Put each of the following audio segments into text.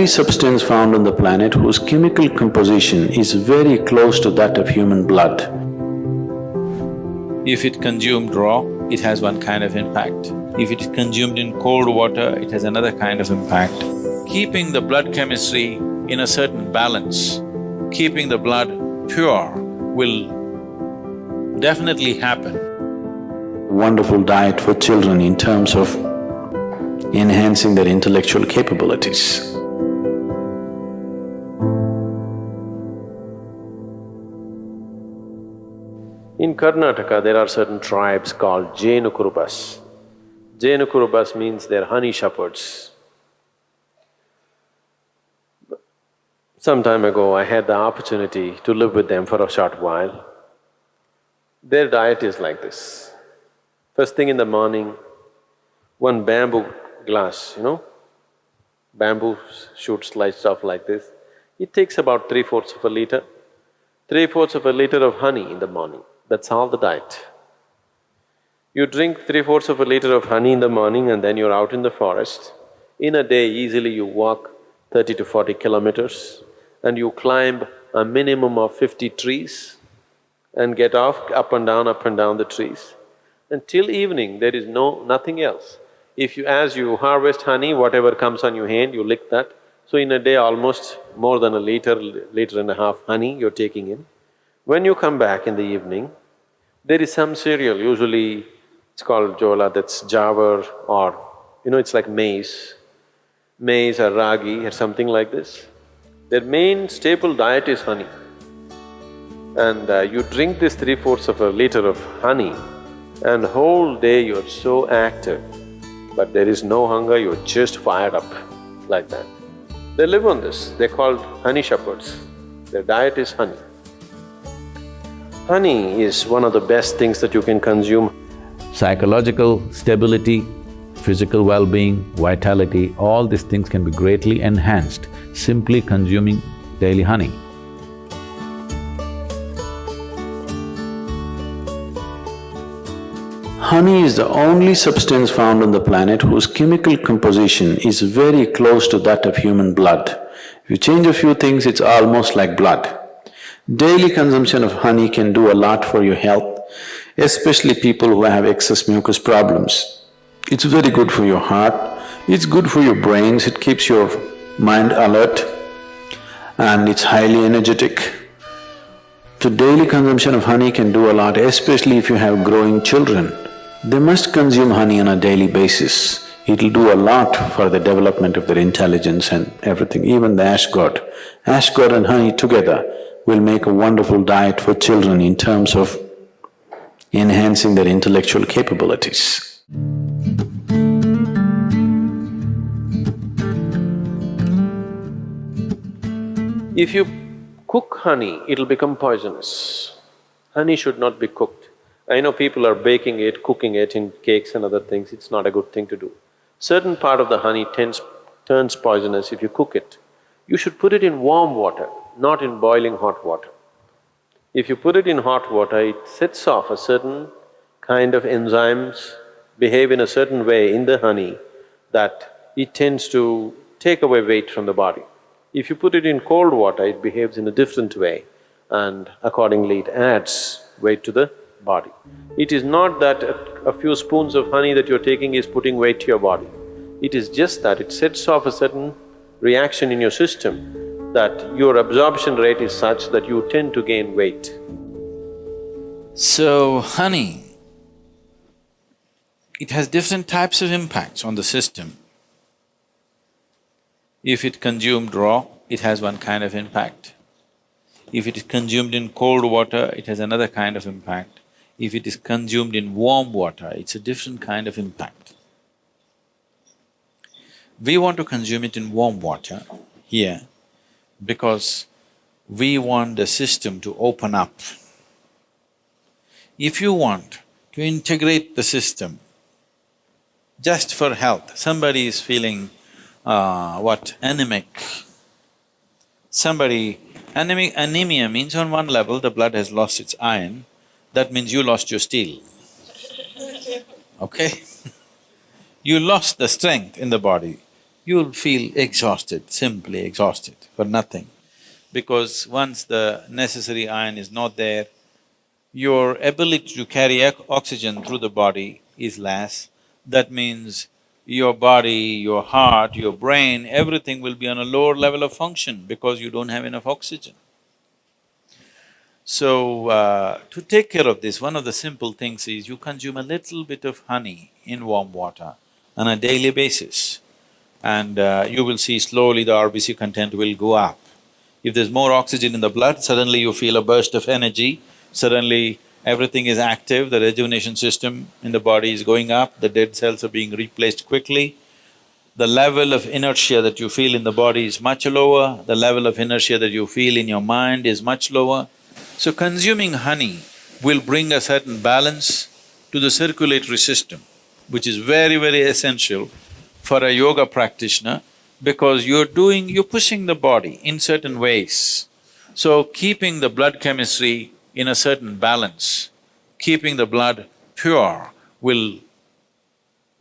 only substance found on the planet whose chemical composition is very close to that of human blood. If it consumed raw, it has one kind of impact. If it is consumed in cold water, it has another kind of impact. Keeping the blood chemistry in a certain balance, keeping the blood pure will definitely happen. Wonderful diet for children in terms of enhancing their intellectual capabilities. In Karnataka, there are certain tribes called Jenukurubas. Jenukurubas means they're honey shepherds. Some time ago, I had the opportunity to live with them for a short while. Their diet is like this. First thing in the morning, one bamboo glass, bamboo shoot sliced off like this. It takes about 3/4 of a liter. 3/4 of a liter of honey in the morning, that's all the diet. You drink 3/4 of a liter of honey in the morning and then you're out in the forest. In a day, easily you walk 30 to 40 kilometers and you climb a minimum of 50 trees and get off up and down the trees. Until evening, there is nothing else. As you harvest honey, whatever comes on your hand, you lick that. So in a day, almost more than a liter and a half honey you're taking in. When you come back in the evening, there is some cereal, usually it's called jola, that's jawar, or it's like maize or ragi or something like this. Their main staple diet is honey. And you drink this 3/4 of a liter of honey and whole day you're so active, but there is no hunger, you're just fired up like that. They live on this, they're called honey shepherds. Their diet is honey. Honey is one of the best things that you can consume. Psychological stability, physical well-being, vitality, all these things can be greatly enhanced simply consuming daily honey. Honey is the only substance found on the planet whose chemical composition is very close to that of human blood. If you change a few things, it's almost like blood. Daily consumption of honey can do a lot for your health, especially people who have excess mucus problems. It's very good for your heart, it's good for your brains, it keeps your mind alert and it's highly energetic. So daily consumption of honey can do a lot, especially if you have growing children. They must consume honey on a daily basis. It'll do a lot for the development of their intelligence and everything, even the ash god. Ash god and honey together will make a wonderful diet for children in terms of enhancing their intellectual capabilities. If you cook honey, it'll become poisonous. Honey should not be cooked. I know people are baking it, cooking it in cakes and other things, it's not a good thing to do. Certain part of the honey turns poisonous if you cook it. You should put it in warm water, not in boiling hot water. If you put it in hot water, it sets off a certain kind of enzymes, behave in a certain way in the honey that it tends to take away weight from the body. If you put it in cold water, it behaves in a different way and accordingly it adds weight to the body. It is not that a few spoons of honey that you're taking is putting weight to your body. It is just that it sets off a certain reaction in your system that your absorption rate is such that you tend to gain weight. So, honey, it has different types of impacts on the system. If it consumed raw, it has one kind of impact. If it is consumed in cold water, it has another kind of impact. If it is consumed in warm water, it's a different kind of impact. We want to consume it in warm water here because we want the system to open up. If you want to integrate the system just for health, somebody is feeling anemic. Anemia means on one level the blood has lost its iron, that means you lost your steel, okay? You lost the strength in the body. you'll feel exhausted, simply exhausted for nothing. Because once the necessary iron is not there, your ability to carry oxygen through the body is less. That means your body, your heart, your brain, everything will be on a lower level of function because you don't have enough oxygen. So, to take care of this, one of the simple things is you consume a little bit of honey in warm water on a daily basis, and you will see slowly the RBC content will go up. If there's more oxygen in the blood, suddenly you feel a burst of energy, suddenly everything is active, the rejuvenation system in the body is going up, the dead cells are being replaced quickly. The level of inertia that you feel in the body is much lower, the level of inertia that you feel in your mind is much lower. So consuming honey will bring a certain balance to the circulatory system, which is very, very essential for a yoga practitioner because you're pushing the body in certain ways. So keeping the blood chemistry in a certain balance, keeping the blood pure will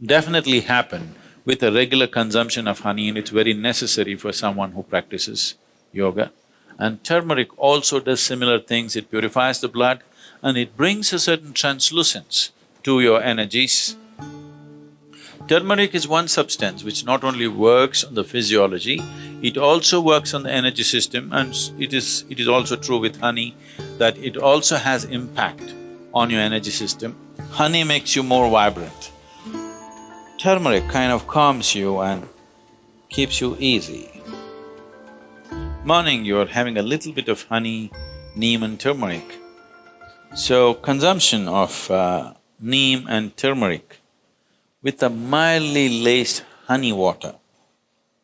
definitely happen with a regular consumption of honey, and it's very necessary for someone who practices yoga. And turmeric also does similar things, it purifies the blood and it brings a certain translucence to your energies. Turmeric is one substance which not only works on the physiology, it also works on the energy system, and it is also true with honey that it also has impact on your energy system. Honey makes you more vibrant. Turmeric kind of calms you and keeps you easy. Morning, you're having a little bit of honey, neem and turmeric. So, consumption of neem and turmeric with a mildly laced honey water,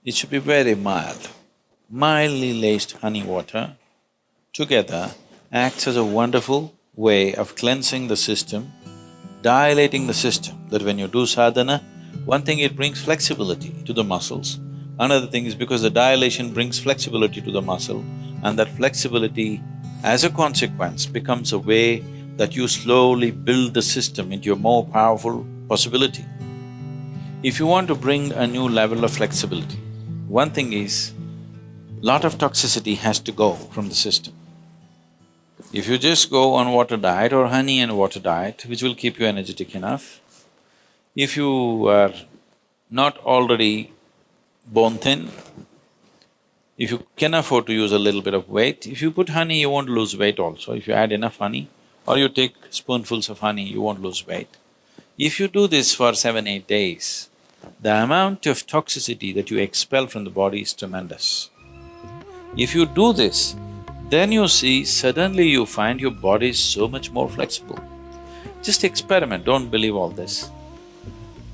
it should be very mild. Mildly laced honey water together acts as a wonderful way of cleansing the system, dilating the system, that when you do sadhana, one thing, it brings flexibility to the muscles. Another thing is because the dilation brings flexibility to the muscle, and that flexibility, as a consequence, becomes a way that you slowly build the system into a more powerful possibility. If you want to bring a new level of flexibility, one thing is, lot of toxicity has to go from the system. If you just go on water diet or honey and water diet, which will keep you energetic enough, if you are not already bone thin, if you can afford to use a little bit of weight, if you put honey, you won't lose weight also. If you add enough honey or you take spoonfuls of honey, you won't lose weight. If you do this for 7-8 days, the amount of toxicity that you expel from the body is tremendous. If you do this, then you see suddenly you find your body is so much more flexible. Just experiment, don't believe all this.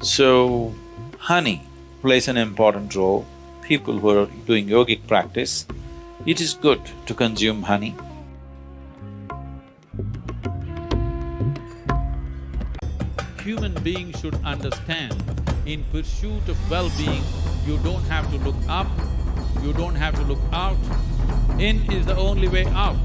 So, honey plays an important role. People who are doing yogic practice, it is good to consume honey. Human beings should understand, in pursuit of well-being, you don't have to look up, you don't have to look out. In is the only way out.